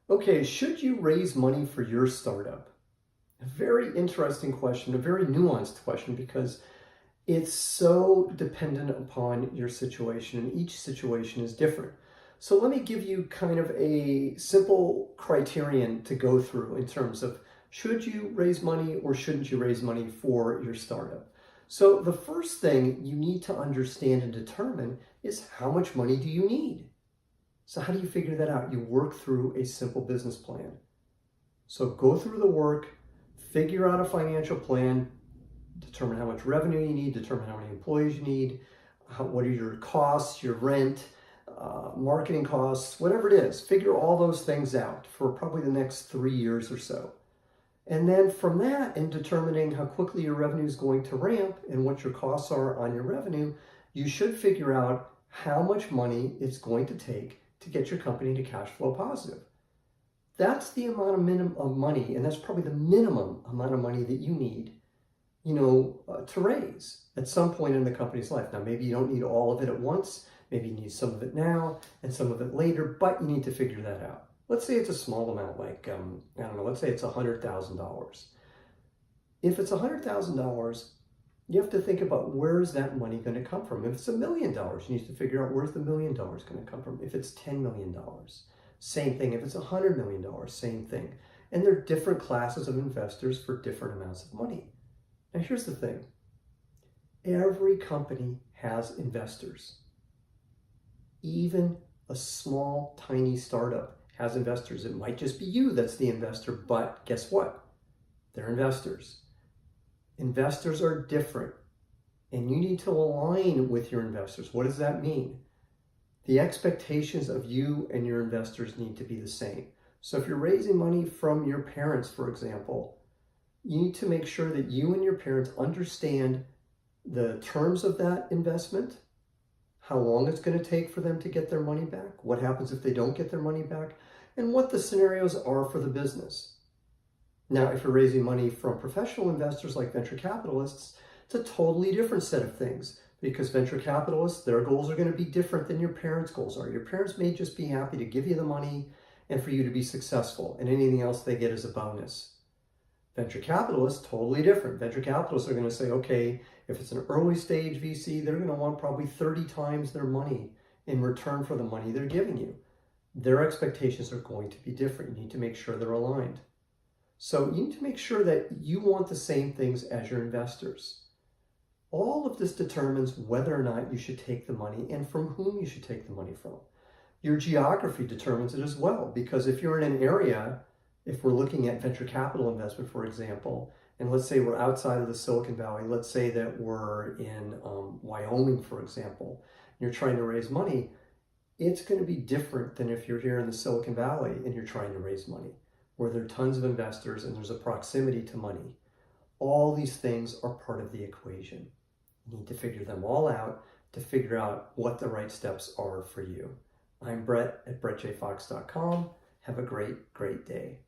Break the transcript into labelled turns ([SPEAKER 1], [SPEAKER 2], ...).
[SPEAKER 1] Okay, should you raise money for your startup? A very interesting question, a very nuanced question because it's so dependent upon your situation and each situation is different. So let me give you kind of a simple criterion to go through in terms of should you raise money or shouldn't you raise money for your startup? So the first thing you need to understand and determine is how much money do you need? So how do you figure that out? You work through a simple business plan. So go through the work, figure out a financial plan, determine how much revenue you need, determine how many employees you need, what are your costs, your rent, marketing costs, whatever it is. Figure all those things out for probably the next 3 years or so. And then from that, in determining how quickly your revenue is going to ramp and what your costs are on your revenue, you should figure out how much money it's going to take to get your company to cash flow positive. That's the amount of money, and that's probably the minimum amount of money that you need, to raise at some point in the company's life. Now, maybe you don't need all of it at once. Maybe you need some of it now and some of it later, but you need to figure that out. Let's say it's a small amount, like, I don't know, let's say it's $100,000. If it's $100,000, you have to think about where's that money going to come from. If it's $1 million, you need to figure out where's the $1 million going to come from. If it's $10 million, same thing. If it's $100 million, same thing. And there are different classes of investors for different amounts of money. Now, here's the thing. Every company has investors. Even a small, tiny startup has investors. It might just be you that's the investor, but guess what? They're investors. Investors are different, and you need to align with your investors. What does that mean? The expectations of you and your investors need to be the same. So if you're raising money from your parents, for example, you need to make sure that you and your parents understand the terms of that investment, how long it's going to take for them to get their money back, what happens if they don't get their money back, and what the scenarios are for the business. Now, if you're raising money from professional investors like venture capitalists, it's a totally different set of things because venture capitalists, their goals are going to be different than your parents' goals are. Your parents may just be happy to give you the money and for you to be successful, and anything else they get is a bonus. Venture capitalists, totally different. Venture capitalists are going to say, okay, if it's an early stage VC, they're going to want probably 30 times their money in return for the money they're giving you. Their expectations are going to be different. You need to make sure they're aligned. So you need to make sure that you want the same things as your investors. All of this determines whether or not you should take the money and from whom you should take the money from. Your geography determines it as well, because if you're in an area, if we're looking at venture capital investment, for example, and let's say we're outside of the Silicon Valley, let's say that we're in Wyoming, for example, and you're trying to raise money, it's going to be different than if you're here in the Silicon Valley and you're trying to raise money, where there are tons of investors and there's a proximity to money. All these things are part of the equation. You need to figure them all out to figure out what the right steps are for you. I'm Brett at brettjfox.com. Have a great, great day.